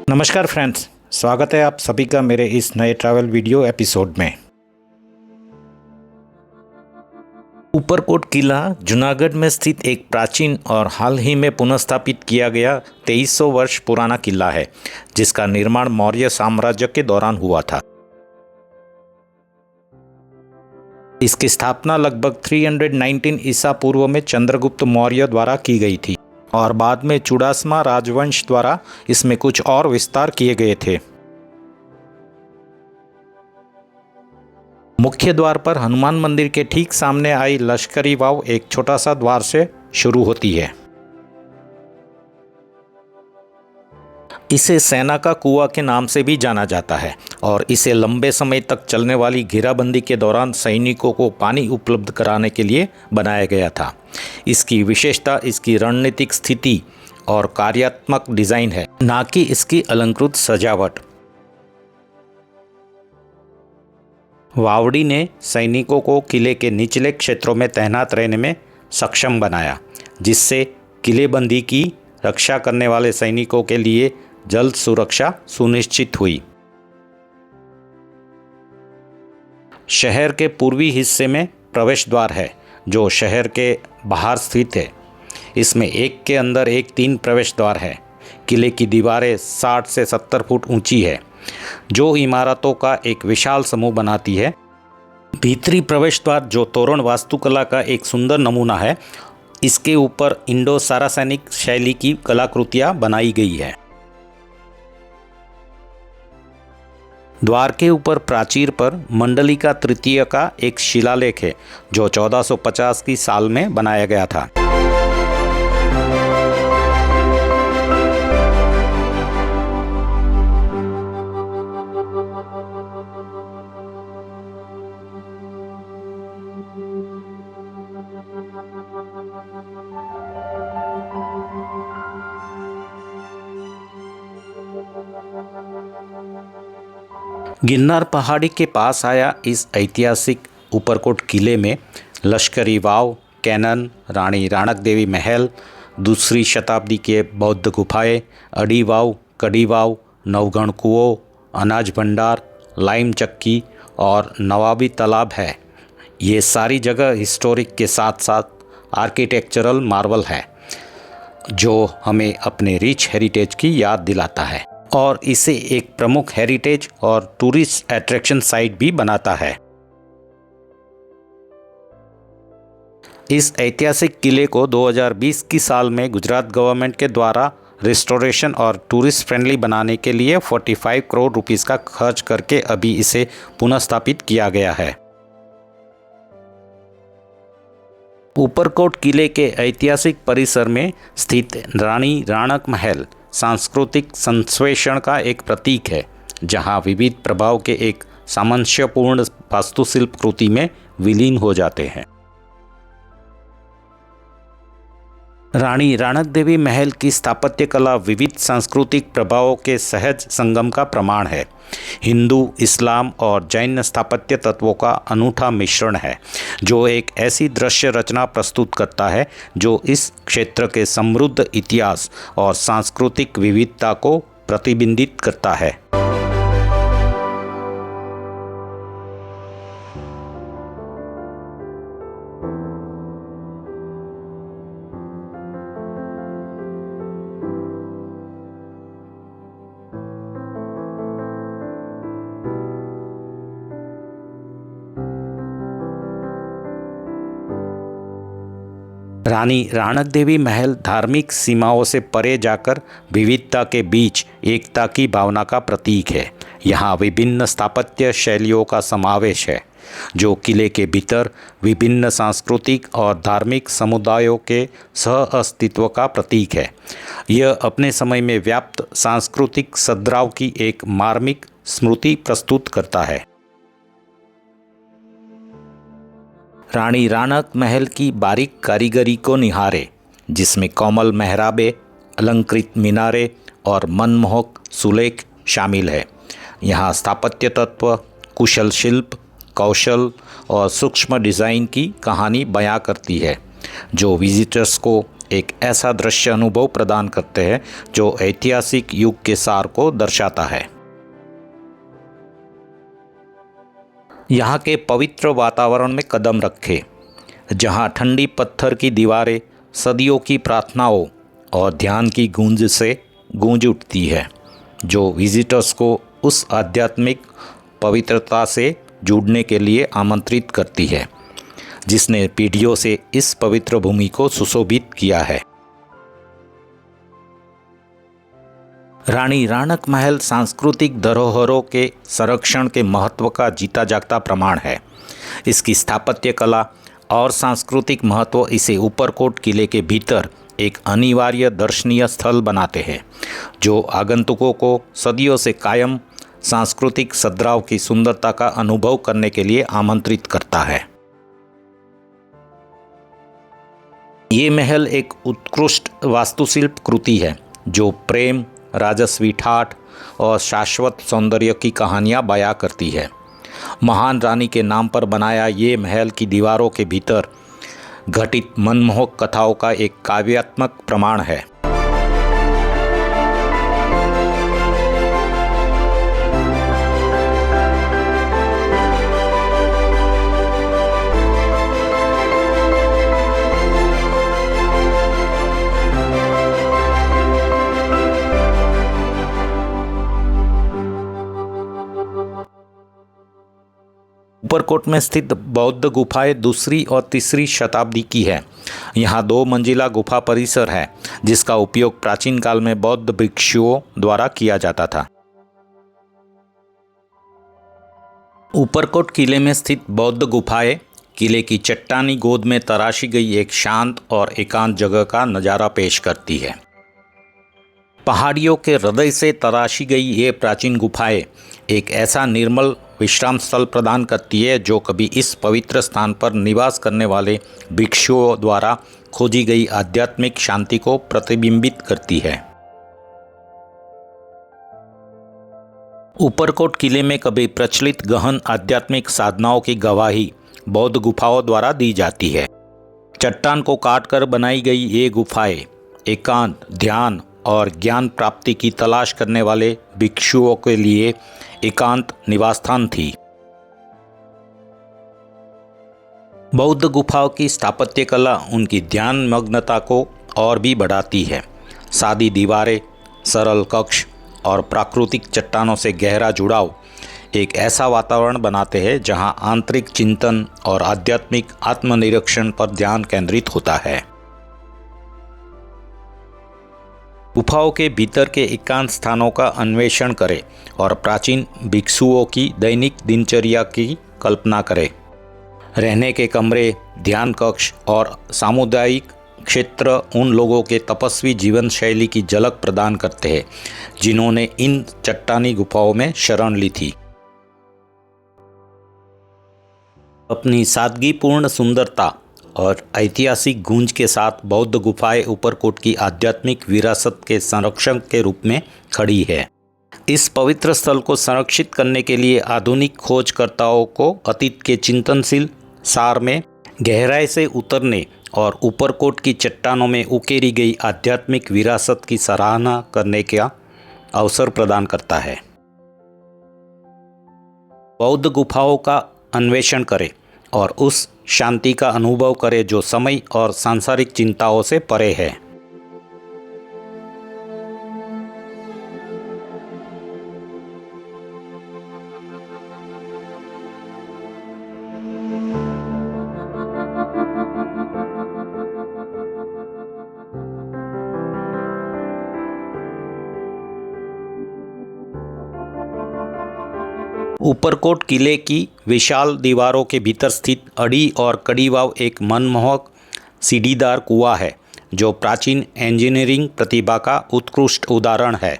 नमस्कार फ्रेंड्स, स्वागत है आप सभी का मेरे इस नए ट्रैवल वीडियो एपिसोड में। ऊपरकोट किला जूनागढ़ में स्थित एक प्राचीन और हाल ही में पुनर्स्थापित किया गया 2300 वर्ष पुराना किला है, जिसका निर्माण मौर्य साम्राज्य के दौरान हुआ था। इसकी स्थापना लगभग 319 ईसा पूर्व में चंद्रगुप्त मौर्य द्वारा की गई थी और बाद में चुड़ासमा राजवंश द्वारा इसमें कुछ और विस्तार किए गए थे। मुख्य द्वार पर हनुमान मंदिर के ठीक सामने आई लश्करी वाव एक छोटा सा द्वार से शुरू होती है। इसे सेना का कुआं के नाम से भी जाना जाता है और इसे लंबे समय तक चलने वाली घेराबंदी के दौरान सैनिकों को पानी उपलब्ध कराने के लिए बनाया गया था। इसकी विशेषता इसकी रणनीतिक स्थिति और कार्यात्मक डिजाइन है, ना कि इसकी अलंकृत सजावट। वावड़ी ने सैनिकों को किले के निचले क्षेत्रों में तैनात रहने में सक्षम बनाया, जिससे किलेबंदी की रक्षा करने वाले सैनिकों के लिए जल्द सुरक्षा सुनिश्चित हुई। शहर के पूर्वी हिस्से में प्रवेश द्वार है, जो शहर के बाहर स्थित है। इसमें एक के अंदर एक 3 प्रवेश द्वार है। किले की दीवारें 60 से 70 फुट ऊंची है, जो इमारतों का एक विशाल समूह बनाती है। भीतरी प्रवेश द्वार, जो तोरण वास्तुकला का एक सुंदर नमूना है, इसके ऊपर इंडो सारासैनिक शैली की कलाकृतियां बनाई गई है। द्वार के ऊपर प्राचीर पर मंडलिका तृतीय का एक शिलालेख है, जो 1450 की साल में बनाया गया था। गिरनार पहाड़ी के पास आया इस ऐतिहासिक ऊपरकोट किले में लश्करी वाव, कैनन, रानी राणक देवी महल, 2री शताब्दी के बौद्ध गुफाएं, अड़ी वाव, कड़ी वाव, नवगण कुओं, अनाज भंडार, लाइम चक्की और नवाबी तालाब है। ये सारी जगह हिस्टोरिक के साथ साथ आर्किटेक्चरल मार्वल है, जो हमें अपने रिच हेरिटेज की याद दिलाता है और इसे एक प्रमुख हेरिटेज और टूरिस्ट अट्रैक्शन साइट भी बनाता है। इस ऐतिहासिक किले को 2020 की साल में गुजरात गवर्नमेंट के द्वारा रिस्टोरेशन और टूरिस्ट फ्रेंडली बनाने के लिए 45 करोड़ रुपीस का खर्च करके अभी इसे पुनर्स्थापित किया गया है। ऊपरकोट किले के ऐतिहासिक परिसर में स्थित रानी राणक महल सांस्कृतिक संश्लेषण का एक प्रतीक है, जहां विविध प्रभाव के एक सामंजस्यपूर्ण वास्तुशिल्प कृति में विलीन हो जाते हैं। रानी राणक देवी महल की स्थापत्य कला विविध सांस्कृतिक प्रभावों के सहज संगम का प्रमाण है। हिंदू, इस्लाम और जैन स्थापत्य तत्वों का अनूठा मिश्रण है, जो एक ऐसी दृश्य रचना प्रस्तुत करता है जो इस क्षेत्र के समृद्ध इतिहास और सांस्कृतिक विविधता को प्रतिबिंबित करता है। रानी राणक देवी महल धार्मिक सीमाओं से परे जाकर विविधता के बीच एकता की भावना का प्रतीक है। यहाँ विभिन्न स्थापत्य शैलियों का समावेश है, जो किले के भीतर विभिन्न सांस्कृतिक और धार्मिक समुदायों के सह अस्तित्व का प्रतीक है। यह अपने समय में व्याप्त सांस्कृतिक सद्भाव की एक मार्मिक स्मृति प्रस्तुत करता है। रानी राणक महल की बारीक कारीगरी को निहारे, जिसमें कोमल मेहराबे, अलंकृत मीनारे और मनमोहक सुलेख शामिल है। यहाँ स्थापत्य तत्व, कुशल शिल्प कौशल और सूक्ष्म डिज़ाइन की कहानी बयां करती है, जो विजिटर्स को एक ऐसा दृश्य अनुभव प्रदान करते हैं जो ऐतिहासिक युग के सार को दर्शाता है। यहाँ के पवित्र वातावरण में कदम रखें, जहाँ ठंडी पत्थर की दीवारें सदियों की प्रार्थनाओं और ध्यान की गूंज से गूंज उठती है, जो विजिटर्स को उस आध्यात्मिक पवित्रता से जुड़ने के लिए आमंत्रित करती है जिसने पीढ़ियों से इस पवित्र भूमि को सुशोभित किया है। रानी राणक महल सांस्कृतिक धरोहरों के संरक्षण के महत्व का जीता जागता प्रमाण है। इसकी स्थापत्य कला और सांस्कृतिक महत्व इसे ऊपरकोट किले के भीतर एक अनिवार्य दर्शनीय स्थल बनाते हैं, जो आगंतुकों को सदियों से कायम सांस्कृतिक सद्भाव की सुंदरता का अनुभव करने के लिए आमंत्रित करता है। ये महल एक उत्कृष्ट वास्तुशिल्प कृति है जो प्रेम, राजस्वी ठाठ और शाश्वत सौंदर्य की कहानियां बयां करती है। महान रानी के नाम पर बनाया ये महल की दीवारों के भीतर घटित मनमोहक कथाओं का एक काव्यात्मक प्रमाण है। ऊपरकोट में स्थित बौद्ध गुफाएं दूसरी और तीसरी शताब्दी की है। यहाँ 2 मंजिला गुफा परिसर है जिसका उपयोग प्राचीन काल में बौद्ध भिक्षुओं द्वारा किया जाता था। ऊपरकोट किले में स्थित बौद्ध गुफाएं किले की चट्टानी गोद में तराशी गई एक शांत और एकांत जगह का नज़ारा पेश करती है। पहाड़ियों के हृदय से तराशी गई ये प्राचीन गुफाएं एक ऐसा निर्मल विश्राम स्थल प्रदान करती है जो कभी इस पवित्र स्थान पर निवास करने वाले भिक्षुओं द्वारा खोजी गई आध्यात्मिक शांति को प्रतिबिंबित करती है। ऊपरकोट किले में कभी प्रचलित गहन आध्यात्मिक साधनाओं की गवाही बौद्ध गुफाओं द्वारा दी जाती है। चट्टान को काटकर बनाई गई ये गुफाएं एकांत, ध्यान और ज्ञान प्राप्ति की तलाश करने वाले भिक्षुओं के लिए एकांत निवासस्थान थी। बौद्ध गुफाओं की स्थापत्य कला उनकी ध्यान मग्नता को और भी बढ़ाती है। सादी दीवारें, सरल कक्ष और प्राकृतिक चट्टानों से गहरा जुड़ाव एक ऐसा वातावरण बनाते हैं जहां आंतरिक चिंतन और आध्यात्मिक आत्मनिरीक्षण पर ध्यान केंद्रित होता है। गुफाओं के भीतर के एकांत स्थानों का अन्वेषण करें और प्राचीन भिक्षुओं की दैनिक दिनचर्या की कल्पना करें। रहने के कमरे, ध्यान कक्ष और सामुदायिक क्षेत्र उन लोगों के तपस्वी जीवन शैली की झलक प्रदान करते हैं जिन्होंने इन चट्टानी गुफाओं में शरण ली थी। अपनी सादगीपूर्ण सुंदरता और ऐतिहासिक गूंज के साथ बौद्ध गुफाएं ऊपरकोट की आध्यात्मिक विरासत के संरक्षक के रूप में खड़ी है। इस पवित्र स्थल को संरक्षित करने के लिए आधुनिक खोजकर्ताओं को अतीत के चिंतनशील सार में गहराई से उतरने और ऊपरकोट की चट्टानों में उकेरी गई आध्यात्मिक विरासत की सराहना करने का अवसर प्रदान करता है। बौद्ध गुफाओं का अन्वेषण करें और उस शांति का अनुभव करें जो समय और सांसारिक चिंताओं से परे है। ऊपरकोट किले की विशाल दीवारों के भीतर स्थित अड़ी और कड़ी वाव एक मनमोहक सीढ़ीदार कुआं है जो प्राचीन इंजीनियरिंग प्रतिभा का उत्कृष्ट उदाहरण है।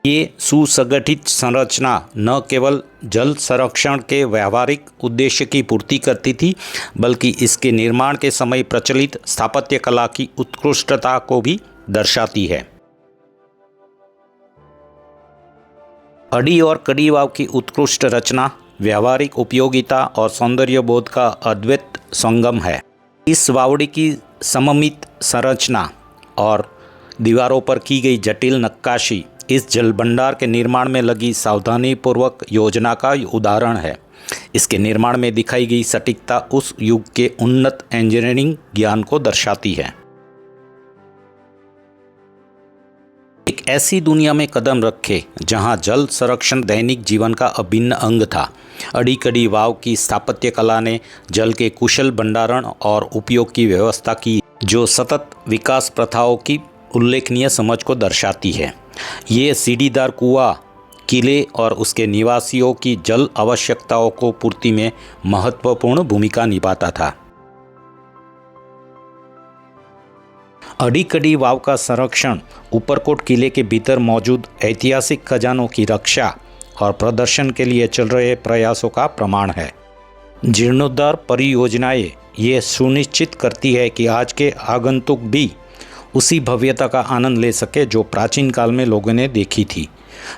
ये सुसंगठित संरचना न केवल जल संरक्षण के व्यावहारिक उद्देश्य की पूर्ति करती थी बल्कि इसके निर्माण के समय प्रचलित स्थापत्य कला की उत्कृष्टता को भी दर्शाती है। अड़ी और कड़ी वाव की उत्कृष्ट रचना व्यावहारिक उपयोगिता और सौंदर्य बोध का अद्भुत संगम है। इस बावड़ी की सममित संरचना और दीवारों पर की गई जटिल नक्काशी इस जल भंडार के निर्माण में लगी सावधानीपूर्वक योजना का उदाहरण है। इसके निर्माण में दिखाई गई सटीकता उस युग के उन्नत इंजीनियरिंग ज्ञान को दर्शाती है। एक ऐसी दुनिया में कदम रखे जहां जल संरक्षण दैनिक जीवन का अभिन्न अंग था। अड़ी-कड़ी वाव की स्थापत्य कला ने जल के कुशल भंडारण और उपयोग की व्यवस्था की, जो सतत विकास प्रथाओं की उल्लेखनीय समझ को दर्शाती है। ये सीढ़ीदार कुआं किले और उसके निवासियों की जल आवश्यकताओं को पूर्ति में महत्वपूर्ण भूमिका निभाता था। अड़ी-कड़ी वाव का संरक्षण ऊपरकोट किले के भीतर मौजूद ऐतिहासिक खजानों की रक्षा और प्रदर्शन के लिए चल रहे प्रयासों का प्रमाण है। जीर्णोद्धार परियोजनाएं ये सुनिश्चित करती है कि आज के आगंतुक भी उसी भव्यता का आनंद ले सके जो प्राचीन काल में लोगों ने देखी थी,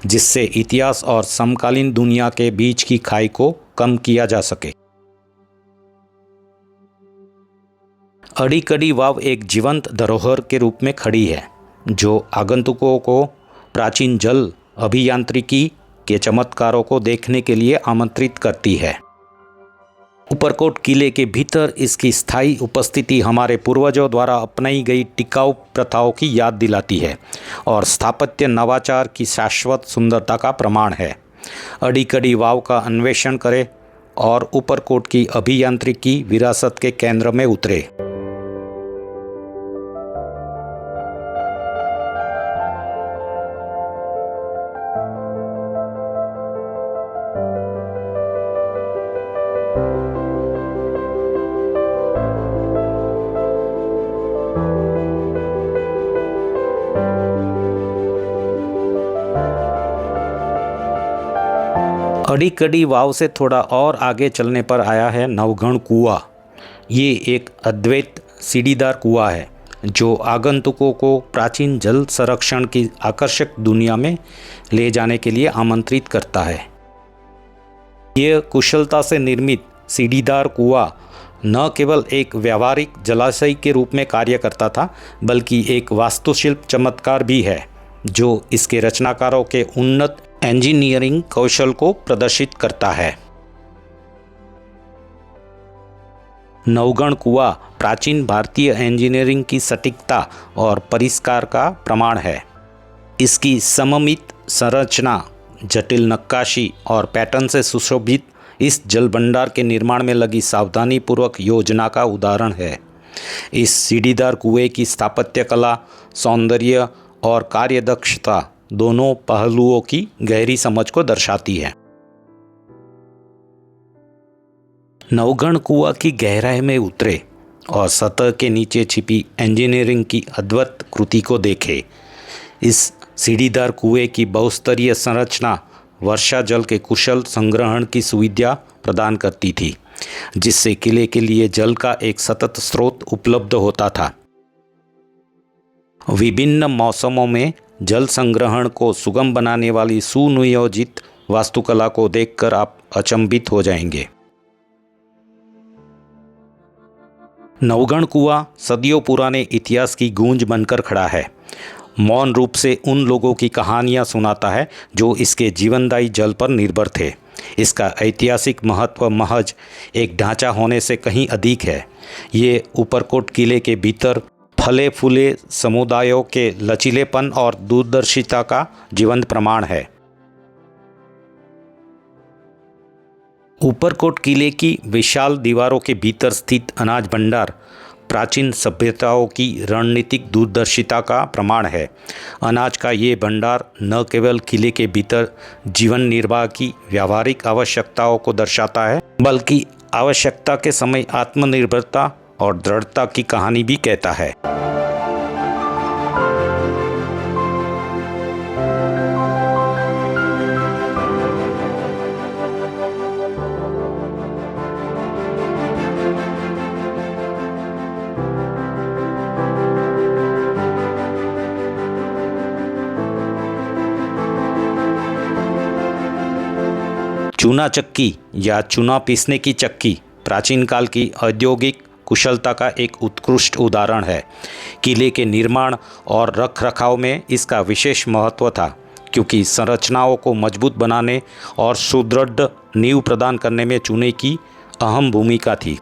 जिससे इतिहास और समकालीन दुनिया के बीच की खाई को कम किया जा सके। अड़ी-कड़ी वाव एक जीवंत धरोहर के रूप में खड़ी है, जो आगंतुकों को प्राचीन जल अभियांत्रिकी के चमत्कारों को देखने के लिए आमंत्रित करती है। ऊपरकोट किले के भीतर इसकी स्थायी उपस्थिति हमारे पूर्वजों द्वारा अपनाई गई टिकाऊ प्रथाओं की याद दिलाती है और स्थापत्य नवाचार की शाश्वत सुंदरता का प्रमाण है। अड़ी-कड़ी वाव का अन्वेषण करें और ऊपरकोट की अभियांत्रिकी विरासत के केंद्र में उतरे। अड़ी-कड़ी वाव से थोड़ा और आगे चलने पर आया है नवघण कुआं। ये एक अद्वैत सीढ़ीदार कुआं है जो आगंतुकों को प्राचीन जल संरक्षण की आकर्षक दुनिया में ले जाने के लिए आमंत्रित करता है। यह कुशलता से निर्मित सीढ़ीदार कुआं न केवल एक व्यावहारिक जलाशय के रूप में कार्य करता था, बल्कि एक वास्तुशिल्प चमत्कार भी है जो इसके रचनाकारों के उन्नत इंजीनियरिंग कौशल को प्रदर्शित करता है। नवघण कुआं प्राचीन भारतीय इंजीनियरिंग की सटीकता और परिष्कार का प्रमाण है। इसकी सममित संरचना, जटिल नक्काशी और पैटर्न से सुशोभित इस जल भंडार के निर्माण में लगी सावधानीपूर्वक योजना का उदाहरण है। इस सीढ़ीदार कुएं की स्थापत्य कला, सौंदर्य और कार्यदक्षता दोनों पहलुओं की गहरी समझ को दर्शाती है। नवघण कुआं की गहराई में उतरे और सतह के नीचे छिपी इंजीनियरिंग की अद्भुत कृति को देखे। इस सीढ़ीदार कुएं की बहुस्तरीय संरचना वर्षा जल के कुशल संग्रहण की सुविधा प्रदान करती थी, जिससे किले के लिए जल का एक सतत स्रोत उपलब्ध होता था। विभिन्न मौसमों में जल संग्रहण को सुगम बनाने वाली सुनियोजित वास्तुकला को देखकर आप अचंभित हो जाएंगे। नवघण कुआं सदियों पुराने इतिहास की गूंज बनकर खड़ा है। मौन रूप से उन लोगों की कहानियां सुनाता है जो इसके जीवनदायी जल पर निर्भर थे। इसका ऐतिहासिक महत्व महज एक ढांचा होने से कहीं अधिक है। ये ऊपरकोट किले के भीतर फले फूले समुदायों के लचीलेपन और दूरदर्शिता का जीवंत प्रमाण है। ऊपरकोट किले की विशाल दीवारों के भीतर स्थित अनाज भंडार प्राचीन सभ्यताओं की रणनीतिक दूरदर्शिता का प्रमाण है। अनाज का ये भंडार न केवल किले के भीतर जीवन निर्वाह की व्यावहारिक आवश्यकताओं को दर्शाता है, बल्कि आवश्यकता के समय आत्मनिर्भरता और दृढ़ता की कहानी भी कहता है। चूना चक्की या चूना पीसने की चक्की प्राचीन काल की औद्योगिक कुशलता का एक उत्कृष्ट उदाहरण है। किले के निर्माण और रखरखाव में इसका विशेष महत्व था, क्योंकि संरचनाओं को मजबूत बनाने और सुदृढ़ नींव प्रदान करने में चूने की अहम भूमिका थी।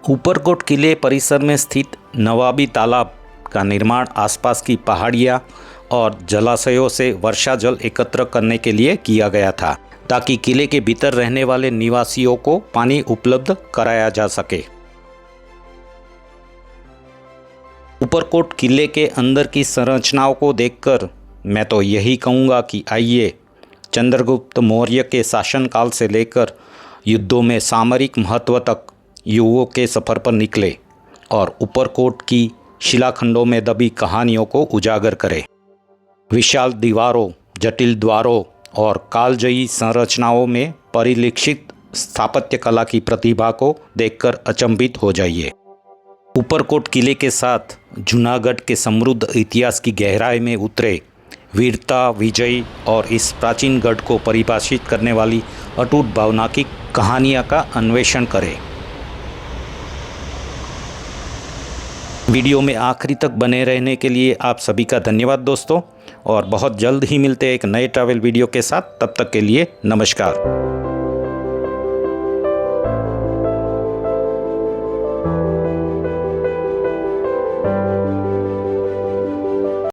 ऊपरकोट किले परिसर में स्थित नवाबी तालाब का निर्माण आसपास की पहाड़ियाँ और जलाशयों से वर्षा जल एकत्र करने के लिए किया गया था, ताकि किले के भीतर रहने वाले निवासियों को पानी उपलब्ध कराया जा सके। ऊपरकोट किले के अंदर की संरचनाओं को देखकर मैं तो यही कहूँगा कि आइए चंद्रगुप्त मौर्य के शासनकाल से लेकर युद्धों में सामरिक महत्व तक युगों के सफ़र पर निकले और ऊपरकोट की शिलाखंडों में दबी कहानियों को उजागर करें। विशाल दीवारों, जटिल द्वारों और कालजयी संरचनाओं में परिलक्षित स्थापत्य कला की प्रतिभा को देखकर अचंभित हो जाइए। ऊपरकोट किले के साथ जूनागढ़ के समृद्ध इतिहास की गहराई में उतरे, वीरता, विजय और इस प्राचीन गढ़ को परिभाषित करने वाली अटूट भावना की कहानियाँ का अन्वेषण करें। वीडियो में आखिरी तक बने रहने के लिए आप सभी का धन्यवाद दोस्तों, और बहुत जल्द ही मिलते हैं एक नए ट्रैवल वीडियो के साथ। तब तक के लिए नमस्कार।